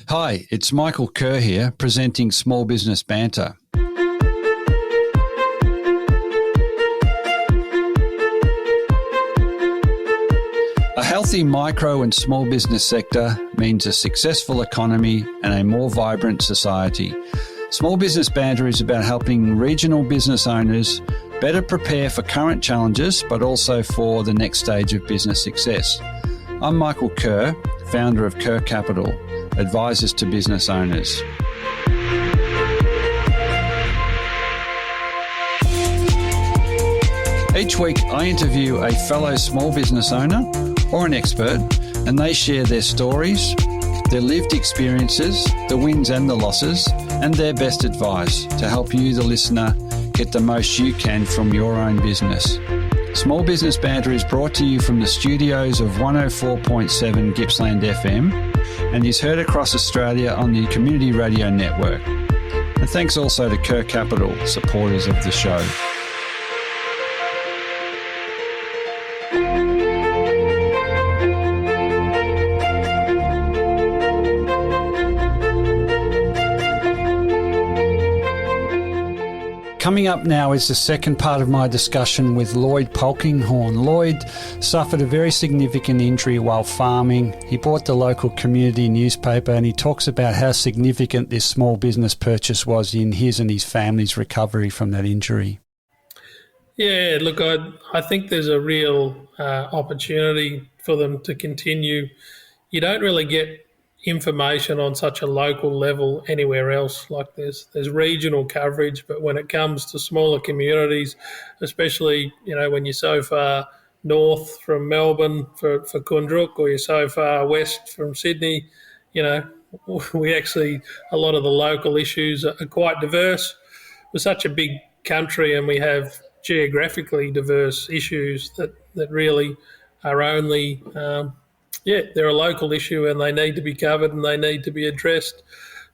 Hi, it's Michael Kerr here, presenting Small Business Banter. A healthy micro and small business sector means a successful economy and a more vibrant society. Small Business Banter is about helping regional business owners better prepare for current challenges, but also for the next stage of business success. I'm Michael Kerr, founder of Kerr Capital, advisors to business owners. Each week, I interview a fellow small business owner or an expert, and they share their stories, their lived experiences, the wins and the losses, and their best advice to help you, the listener, get the most you can from your own business. Small Business Banter is brought to you from the studios of 104.7 Gippsland FM and is heard across Australia on the Community Radio Network. And thanks also to Kerr Capital, supporters of the show. Coming up now is the second part of my discussion with Lloyd Polkinghorne. Lloyd suffered a very significant injury while farming. He bought the local community newspaper and he talks about how significant this small business purchase was in his and his family's recovery from that injury. Yeah, look, I think there's a real opportunity for them to continue. You don't really get information on such a local level anywhere else. Like there's regional coverage, but when it comes to smaller communities, especially when you're so far north from Melbourne for Kundruk, or you're so far west from Sydney, we actually, a lot of the local issues are quite diverse. We're such a big country and we have geographically diverse issues that really are only they're a local issue and they need to be covered and they need to be addressed.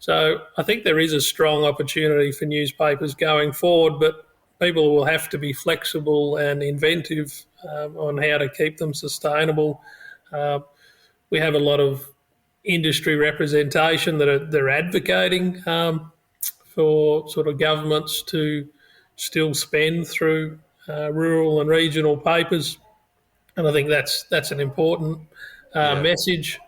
So I think there is a strong opportunity for newspapers going forward, but people will have to be flexible and inventive on how to keep them sustainable. We have a lot of industry representation that they're advocating for sort of governments to still spend through rural and regional papers, and I think that's an important message.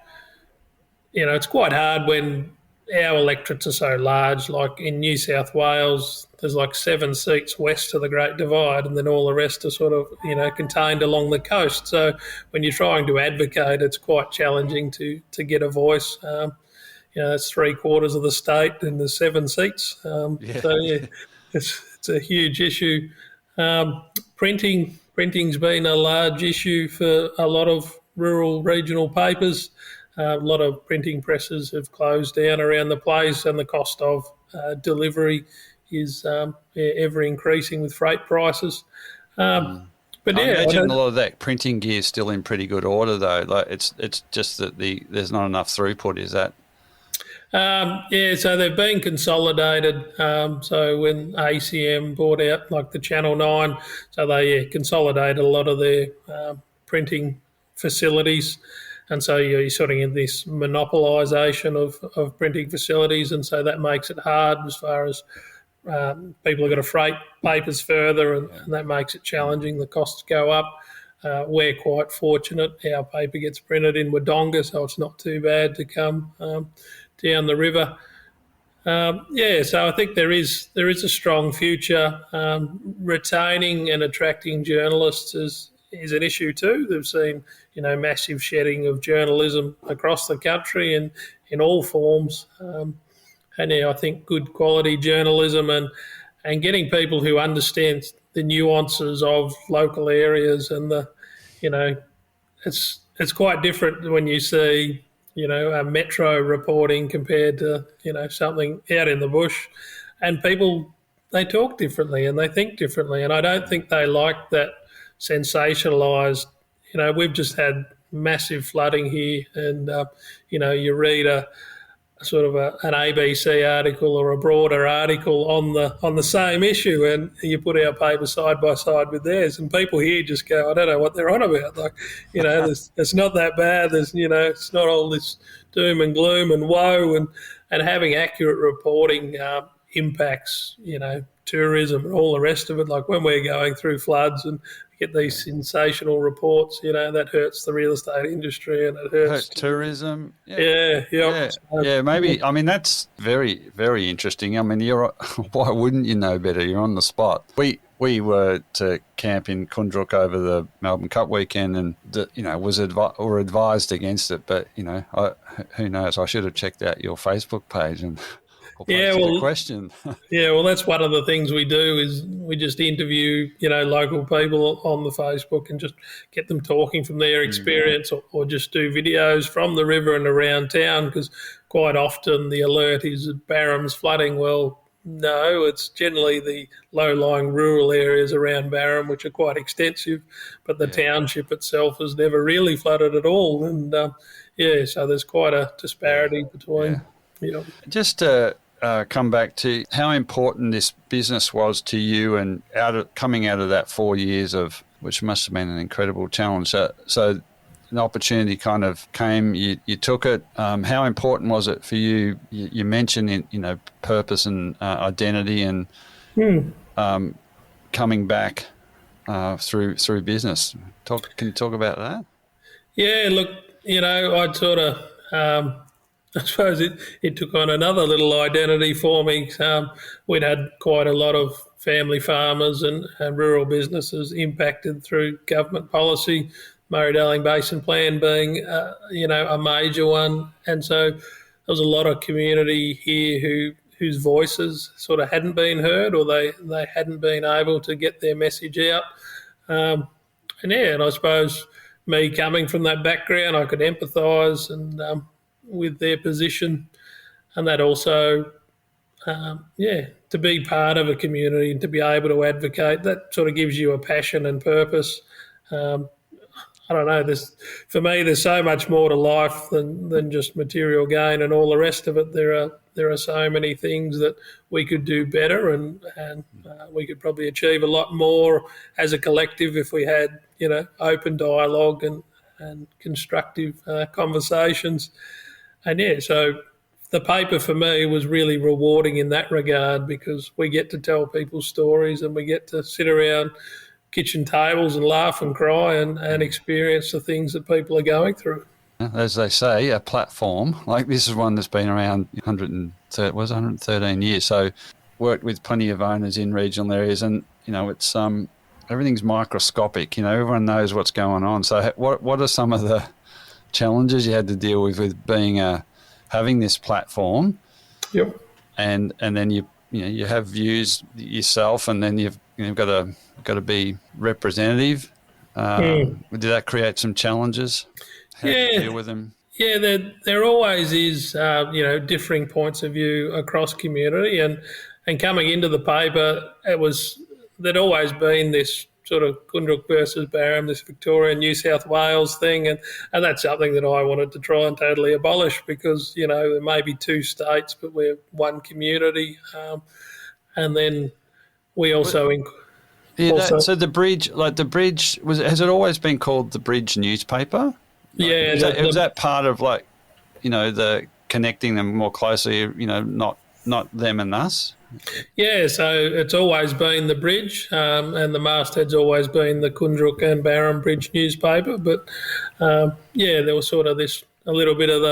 It's quite hard when our electorates are so large. Like in New South Wales, there's like 7 seats west of the Great Divide, and then all the rest are sort of, contained along the coast. So when you're trying to advocate, it's quite challenging to get a voice. That's 3/4 of the state and there's 7 seats. So it's a huge issue. Printing's been a large issue for a lot of rural regional papers. A lot of printing presses have closed down around the place, and the cost of delivery is ever increasing with freight prices. I imagine a lot of that printing gear is still in pretty good order, though. Like it's just that there's not enough throughput. Is that? So they've been consolidated. So when ACM bought out like the Channel 9, so they consolidated a lot of their printing facilities, and so you're sort of in this monopolisation of printing facilities, and so that makes it hard as far as people have got to freight papers further, and that makes it challenging. The costs go up. We're quite fortunate. Our paper gets printed in Wodonga, so it's not too bad to come down the river. So I think there is a strong future. Retaining and attracting journalists is an issue too. They've seen, massive shedding of journalism across the country and in all forms. I think good quality journalism and getting people who understand the nuances of local areas and it's quite different when you see, a metro reporting compared to, something out in the bush, and people, they talk differently and they think differently. And I don't think they like that sensationalised. We've just had massive flooding here, and you read a sort of an ABC article or a broader article on the same issue, and you put our paper side by side with theirs, and people here just go, I don't know what they're on about. Like, it's not that bad. It's not all this doom and gloom and woe, and having accurate reporting impacts, tourism and all the rest of it. Like when we're going through floods and get these sensational reports, that hurts the real estate industry and it hurts tourism. Yeah. Maybe. I mean, that's very, very interesting. I mean, why wouldn't you know better? You're on the spot. We were to camp in Kundruk over the Melbourne Cup weekend, and were advised against it. But who knows? I should have checked out your Facebook page and. The question. That's one of the things we do is we just interview, local people on the Facebook and just get them talking from their experience, or just do videos from the river and around town, because quite often the alert is Barham's flooding. Well, no, it's generally the low-lying rural areas around Barham, which are quite extensive, but the township itself has never really flooded at all. And, so there's quite a disparity between. Just to come back to how important this business was to you, and coming out of that 4 years of, which must have been an incredible challenge. So an opportunity kind of came, you took it. How important was it for you? You mentioned, purpose and identity, and coming back through business. Can you talk about that? Yeah, look, I'd sort of. I suppose it took on another little identity for me. We'd had quite a lot of family farmers and rural businesses impacted through government policy, Murray-Darling Basin Plan being, a major one. And so there was a lot of community here whose voices sort of hadn't been heard, or they hadn't been able to get their message out. And I suppose me coming from that background, I could empathise and with their position, and that also, to be part of a community and to be able to advocate, that sort of gives you a passion and purpose. I don't know, for me, there's so much more to life than just material gain and all the rest of it. There are so many things that we could do better, and we could probably achieve a lot more as a collective if we had, open dialogue and constructive conversations. And so the paper for me was really rewarding in that regard, because we get to tell people's stories and we get to sit around kitchen tables and laugh and cry and experience the things that people are going through. As they say, a platform like this is one that's been around 113 years. So worked with plenty of owners in regional areas, and it's everything's microscopic. Everyone knows what's going on. So what are some of the challenges you had to deal with being having this platform? Yep. And then you have views yourself, and then you've got to be representative. Did that create some challenges? How do you deal with them? Yeah, there always is differing points of view across community, and coming into the paper, there'd always been this sort of Kundruk versus Barham, this Victoria and New South Wales thing, and that's something that I wanted to try and totally abolish, because there may be two states, but we're one community, and then we also. So the Bridge, has it always been called the Bridge newspaper? Was that part of the connecting them more closely? Not them and us. Yeah, so it's always been the Bridge, and the masthead's always been the Kundruk and Barham Bridge newspaper. But there was sort of a little bit of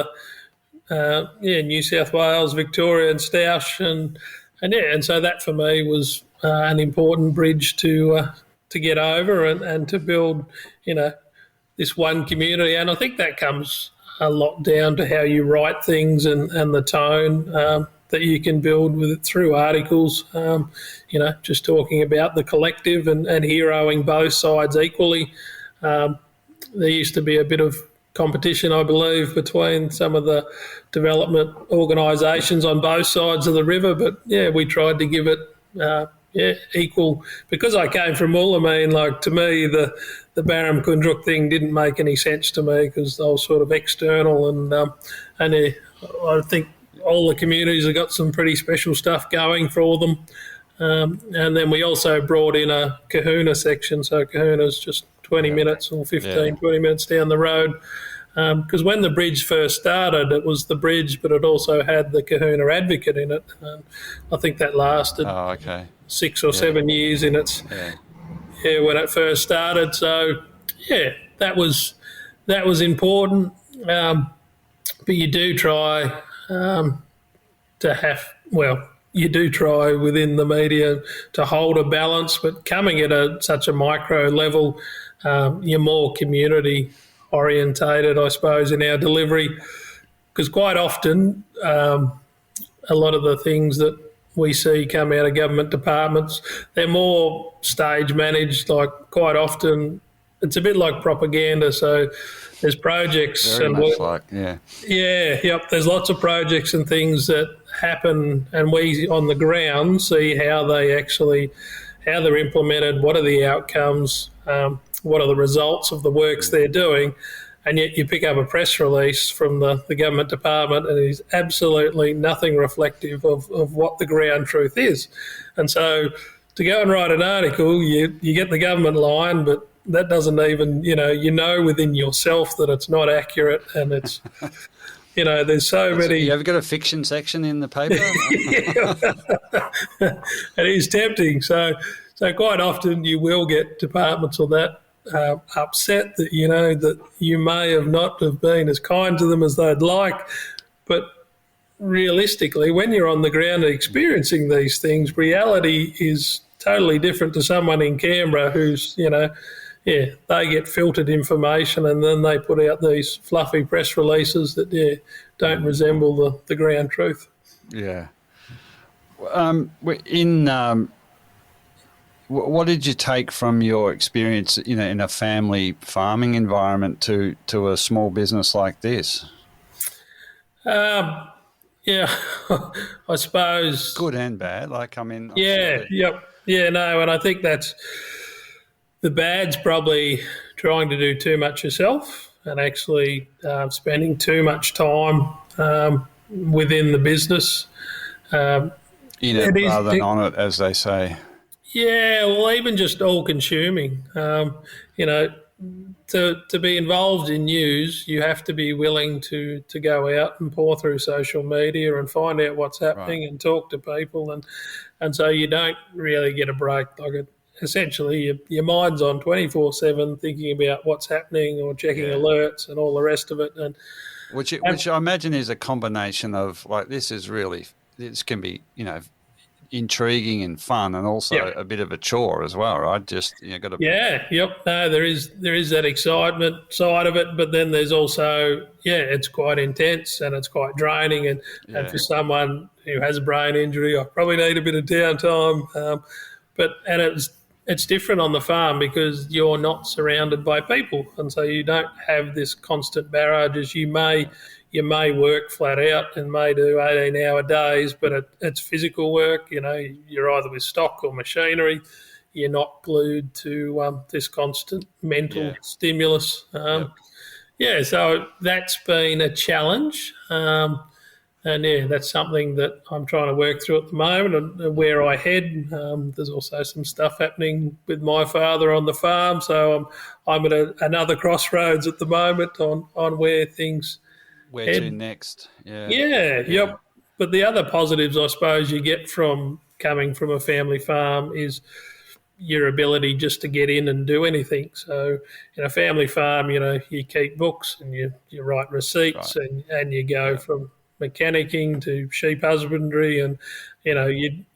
the New South Wales, Victoria, and Stoush, and so that for me was an important bridge to get over and to build, this one community. And I think that comes a lot down to how you write things and the tone that you can build with it through articles, just talking about the collective and heroing both sides equally. There used to be a bit of competition, I believe, between some of the development organisations on both sides of the river, but we tried to give it equal. Because I came from Moolameen, to me the Barham Kundruk thing didn't make any sense to me, because I was sort of external, and I think all the communities have got some pretty special stuff going for them. And then we also brought in a kahuna section. So kahuna's just 20 minutes or 15, 20 minutes down the road. Because when the bridge first started, it was the bridge, but it also had the kahuna advocate in it. I think that lasted 6 or 7 years in its when it first started. So that was important. But you do try you do try within the media to hold a balance, but coming at such a micro level, you're more community orientated, I suppose, in our delivery, because quite often a lot of the things that we see come out of government departments, they're more stage managed. Like quite often, it's a bit like propaganda. So there's projects Very and much like, there's lots of projects and things that happen, and we on the ground see how they're implemented, what are the outcomes, what are the results of the works they're doing, and yet you pick up a press release from the government department and it is absolutely nothing reflective of what the ground truth is. And so to go and write an article, you get the government line, but that doesn't even, you know within yourself that it's not accurate, and it's, there's so many. You ever got a fiction section in the paper? It is tempting. So quite often you will get departments or that upset that, that you may have not have been as kind to them as they'd like. But realistically, when you're on the ground and experiencing these things, reality is totally different to someone in Canberra who's, they get filtered information and then they put out these fluffy press releases that don't resemble the ground truth. Yeah. What did you take from your experience, in a family farming environment to a small business like this? I suppose good and bad. and I think that's the bad's probably trying to do too much yourself and actually spending too much time within the business. In it rather than on it, as they say. Yeah, well, even just all-consuming. To be involved in news, you have to be willing to go out and pore through social media and find out what's happening and talk to people, and so you don't really get a break. Essentially, your mind's on 24/7 thinking about what's happening or checking alerts and all the rest of it. And which I imagine is a combination of this can be intriguing and fun, and also a bit of a chore as well, right? Just got to. No, there is that excitement side of it, but then there's also it's quite intense and it's quite draining, and for someone who has a brain injury, I probably need a bit of downtime. But it's different on the farm because you're not surrounded by people, and so you don't have this constant barrage as you may. You may work flat out and may do 18-hour days, but it's physical work. You're either with stock or machinery. You're not glued to this constant mental stimulus. So that's been a challenge. And that's something that I'm trying to work through at the moment and where I head. There's also some stuff happening with my father on the farm. So I'm at another crossroads at the moment on where things where to next. But the other positives, I suppose, you get from coming from a family farm is your ability just to get in and do anything. So in a family farm, you keep books and you write receipts and you go from mechanicking to sheep husbandry, and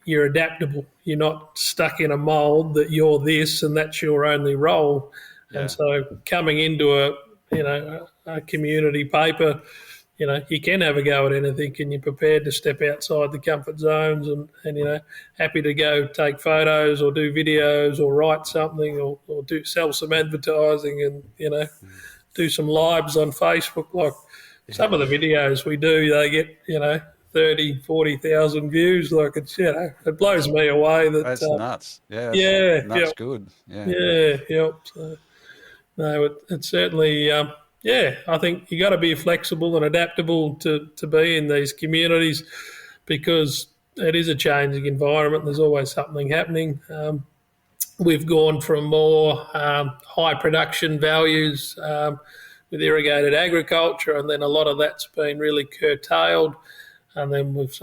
you're adaptable. You're not stuck in a mould that you're this and that's your only role. And so coming into a community paper, you can have a go at anything, and you're prepared to step outside the comfort zones and happy to go take photos or do videos or write something or sell some advertising and do some lives on Facebook. Like some of the videos we do, they get 30, 40,000 views. Like it's it blows me away. That's nuts. That's good. So, no, it's certainly Yeah, I think you got to be flexible and adaptable to be in these communities because it is a changing environment. There's always something happening. We've gone from more high production values with irrigated agriculture, and then a lot of that's been really curtailed. And then we've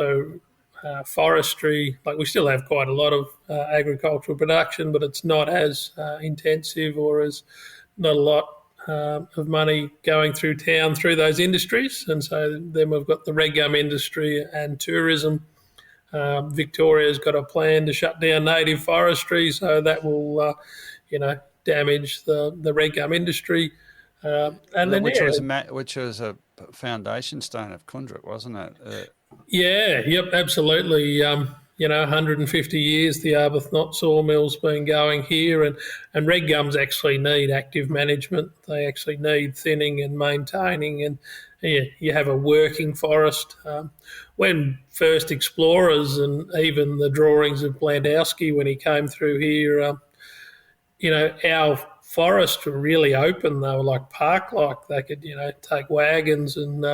forestry, like we still have quite a lot of agricultural production, but it's not as intensive or as not a lot of money going through town through those industries. And so then we've got the red gum industry and tourism. Victoria's got a plan to shut down native forestry, so that will, damage the red gum industry. And then, which was a foundation stone of Kundruk, wasn't it? Yeah, yep, absolutely. 150 years the Arbuthnot sawmill's been going here, and red gums actually need active management. They actually need thinning and maintaining, and you have a working forest. When first explorers and even the drawings of Blandowski when he came through here, our forests were really open. They were like park-like. They could, take wagons and,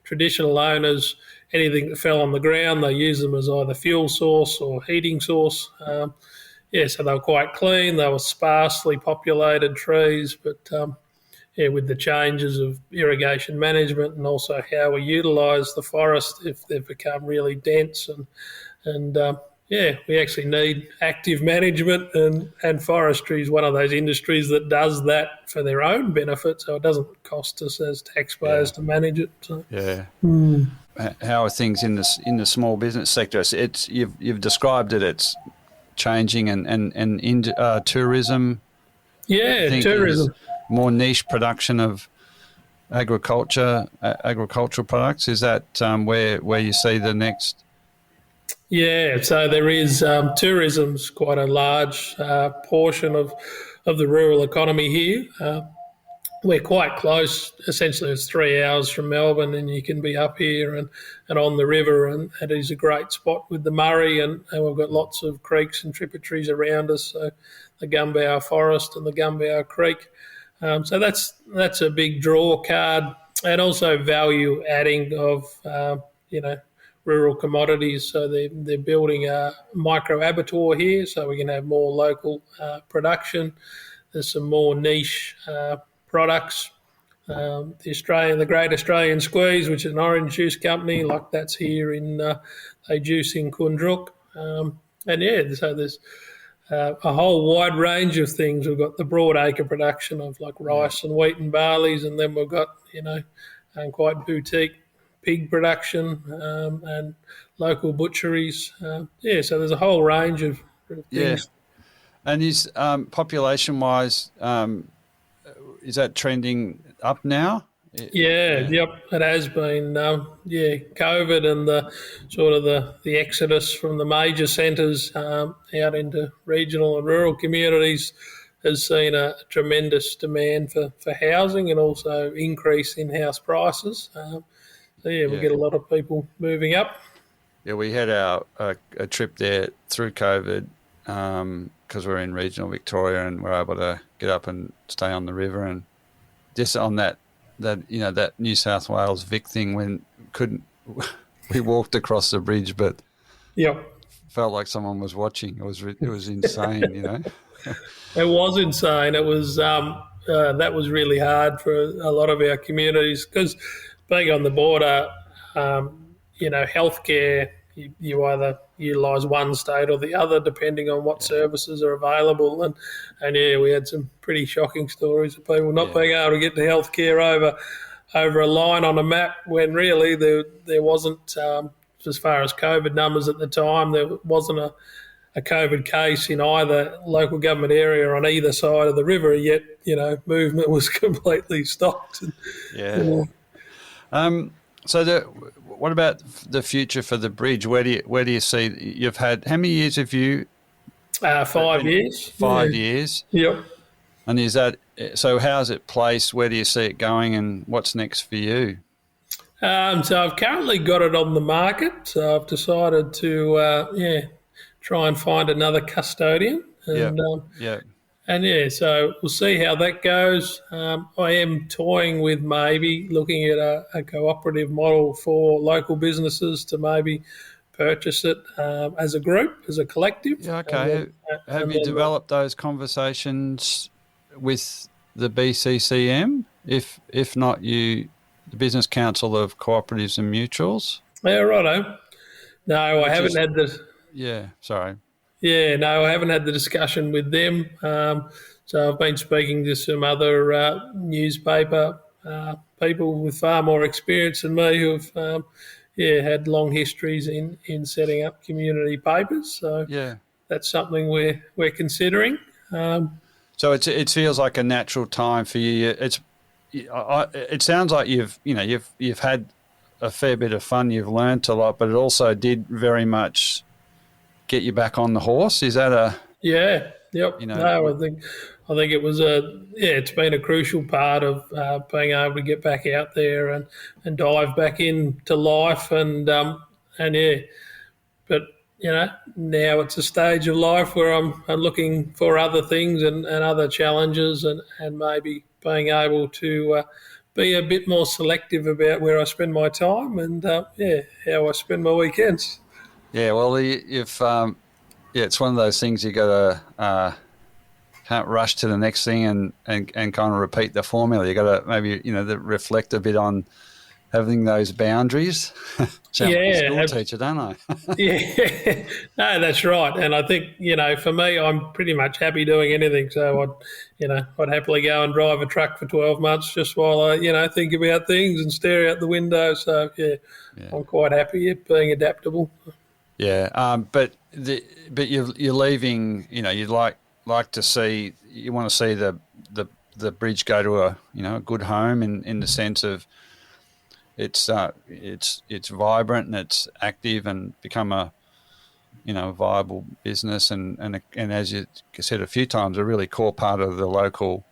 traditional owners, anything that fell on the ground, they use them as either fuel source or heating source. So they were quite clean. They were sparsely populated trees, but with the changes of irrigation management and also how we utilise the forest, if they've become really dense and we actually need active management, and forestry is one of those industries that does that for their own benefit, so it doesn't cost us as taxpayers to manage it. So. Yeah. How are things in the small business sector? You've described it. It's changing, and in tourism. Yeah, tourism. More niche production of agricultural products. Is that where you see the next? Yeah, so there is tourism's quite a large portion of the rural economy here. We're quite close. Essentially, it's 3 hours from Melbourne, and you can be up here and on the river, and it is a great spot with the Murray, and we've got lots of creeks and tributaries around us. So the Gumbower Forest and the Gumbower Creek. So that's a big draw card, and also value adding of rural commodities. So they're building a micro abattoir here, so we can have more local production. There's some more niche products. The Great Australian Squeeze, which is an orange juice company, like that's here in they juice in Kundruk. So there's a whole wide range of things. We've got the broad acre production of like rice and wheat and barleys, and then we've got quite boutique pig production and local butcheries. So there's a whole range of things. Yeah. And is population-wise, is that trending up now? Yep, it has been. COVID and the exodus from the major centres out into regional and rural communities has seen a tremendous demand for housing, and also increase in house prices. We get a lot of people moving up. Yeah, we had a trip there through COVID because we're in regional Victoria, and we're able to get up and stay on the river, and just on that New South Wales Vic thing, when we walked across the bridge, but felt like someone was watching. It was insane, It was insane. It was that was really hard for a lot of our communities, because being on the border, healthcare, you either utilise one state or the other depending on what services are available, and we had some pretty shocking stories of people not being able to get the healthcare over a line on a map, when really there wasn't, as far as COVID numbers at the time, there wasn't a COVID case in either local government area on either side of the river, yet movement was completely stopped. So what about the future for the bridge? Where do you see you've had? How many years have you? 5 years. 5 years. Yep. And is that so? How's it placed? Where do you see it going? And what's next for you? So I've currently got it on the market. So I've decided to try and find another custodian. And And yeah, so we'll see how that goes. I am toying with maybe looking at a cooperative model for local businesses to maybe purchase it as a group, as a collective, Yeah, okay. Have and you then developed those conversations with the BCCM? If not, the Business Council of Cooperatives and Mutuals, yeah, righto. No, I which haven't is had the yeah. Sorry. Yeah, no, I haven't had the discussion with them. So I've been speaking to some other newspaper people with far more experience than me who've had long histories in setting up community papers. So Yeah. that's something we're considering. Um, So it feels like a natural time for you. It sounds like you've had a fair bit of fun. You've learnt a lot, but it also did very much get you back on the horse. Is that Yeah, yep. you know No, I think it was it's been a crucial part of being able to get back out there and dive back into life and yeah, but now it's a stage of life where I'm looking for other things and other challenges and maybe being able to be a bit more selective about where I spend my time and how I spend my weekends. Yeah, well, if it's one of those things you got to can't rush to the next thing and kind of repeat the formula. You got to maybe reflect a bit on having those boundaries. Sound like a school Yeah, teacher, don't I? yeah, no, that's right. And I think, for me, I'm pretty much happy doing anything. So I'd happily go and drive a truck for 12 months just while I, think about things and stare out the window. So yeah, Yeah, I'm quite happy at being adaptable. yeah. But you're leaving. You'd like to see. You want to see the bridge go to a good home in the sense of it's vibrant and it's active and become a viable business and as you said a few times, a really core part of the local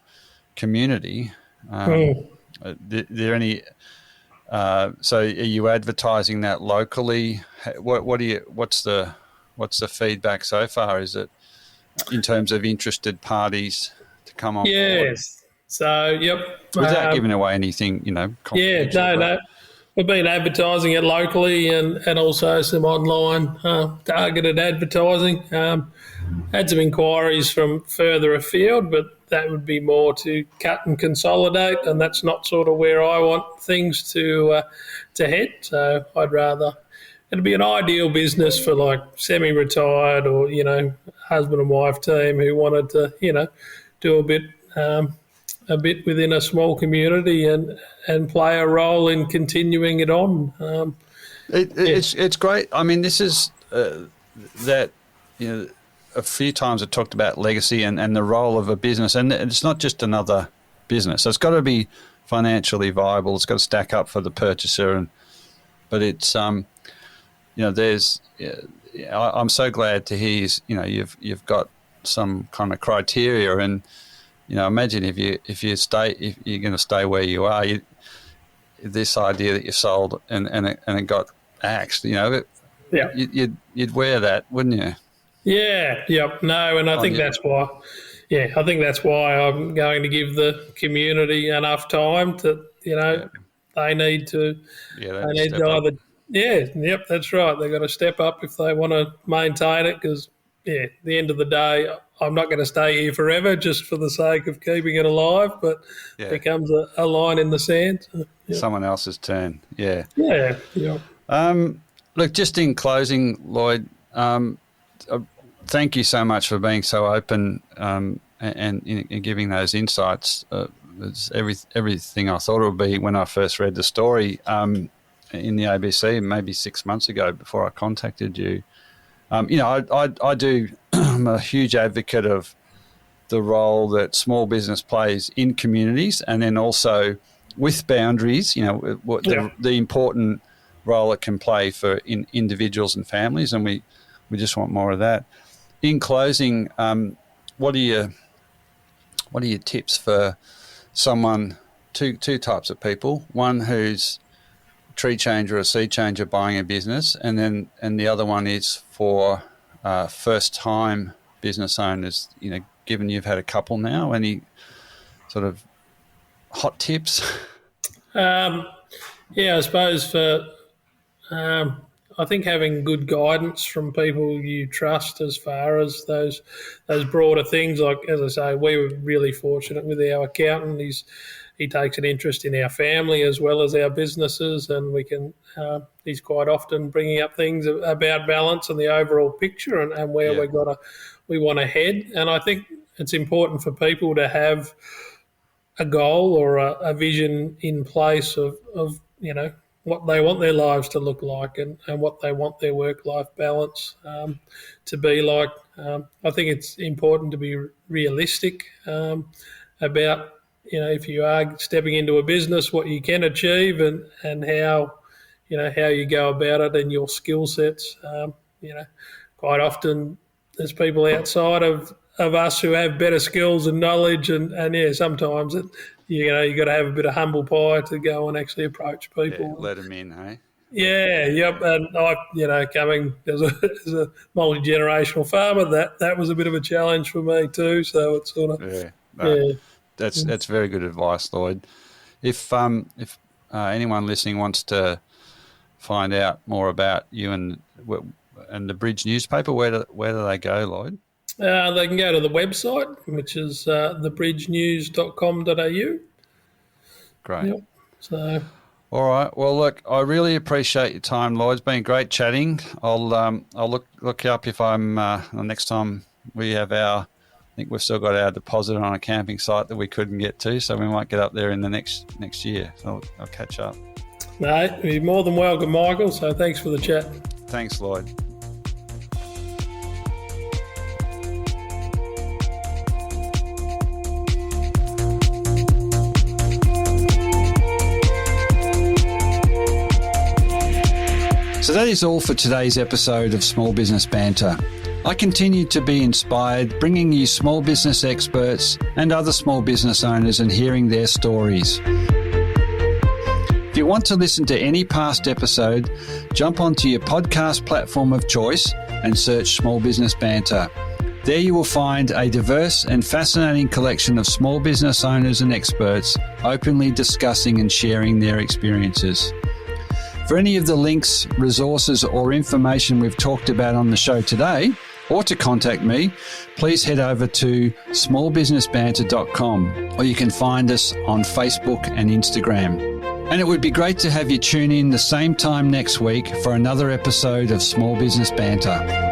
community. Mm. There any so are you advertising that locally? What's the feedback so far? Is it in terms of interested parties to come on board Yes. So, yep. without giving away anything, Yeah, confidential? no, But no. We've been advertising it locally and also some online targeted advertising. Had some inquiries from further afield, but that would be more to cut and consolidate, and that's not sort of where I want things to head. So I'd rather it'd be an ideal business for like semi-retired or husband and wife team who wanted to do a bit within a small community and play a role in continuing it on. it's great. I mean, this is that a few times I've talked about legacy and the role of a business, and it's not just another business. So it's got to be financially viable. It's got to stack up for the purchaser, but it's there's. I'm so glad to hear you've got some kind of criteria, and imagine if you're going to stay where you are. This idea that you sold and it got axed, Yeah. you'd wear that, wouldn't you? Yeah, yep. No, and I think that's why. Yeah, I think that's why I'm going to give the community enough time to, they need to. Yeah, They they need step to up. either. Yeah, yep, that's right. They've got to step up if they want to maintain it. Because at the end of the day, I'm not going to stay here forever just for the sake of keeping it alive. But it Yeah, becomes a line in the sand. So, yeah, someone else's turn. Yeah. yeah, yeah. Look, just in closing, Lloyd, thank you so much for being so open and giving those insights. It's everything I thought it would be when I first read the story in the ABC maybe 6 months ago before I contacted you. I do. I'm a huge advocate of the role that small business plays in communities, and then also with boundaries. What Yeah. the important role it can play for in individuals and families, and we just want more of that. In closing, what are your tips for someone? Two types of people. One who's tree changer or seed changer buying a business, and the other one is for first time business owners, given you've had a couple now? Any sort of hot tips? I suppose I think having good guidance from people you trust as far as those broader things, like, as I say, we were really fortunate with our accountant. He takes an interest in our family as well as our businesses, and he's quite often bringing up things about balance and the overall picture and where we want to head. And I think it's important for people to have a goal or a vision in place of what they want their lives to look like and what they want their work-life balance to be like. I think it's important to be realistic about, if you are stepping into a business, what you can achieve and how you go about it and your skill sets. Quite often there's people outside of us who have better skills and knowledge, and sometimes you got to have a bit of humble pie to go and actually approach people. Yeah, let them in, hey? Yeah, yep. And coming as a multi-generational farmer, that was a bit of a challenge for me too. So it's sort of That's very good advice, Lloyd. If anyone listening wants to find out more about you and the Bridge newspaper, where do they go, Lloyd? They can go to the website, which is thebridgenews.com.au. Great. Yep. So, all right. Well, look, I really appreciate your time, Lloyd. It's been great chatting. I'll look you up if I'm the next time we have I think we've still got our deposit on a camping site that we couldn't get to, so we might get up there in the next year. So I'll catch up. No, you're more than welcome, Michael. So thanks for the chat. Thanks, Lloyd. So that is all for today's episode of Small Business Banter. I continue to be inspired, bringing you small business experts and other small business owners and hearing their stories. If you want to listen to any past episode, jump onto your podcast platform of choice and search Small Business Banter. There you will find a diverse and fascinating collection of small business owners and experts openly discussing and sharing their experiences. For any of the links, resources or information we've talked about on the show today, or to contact me, please head over to smallbusinessbanter.com, or you can find us on Facebook and Instagram. And it would be great to have you tune in the same time next week for another episode of Small Business Banter.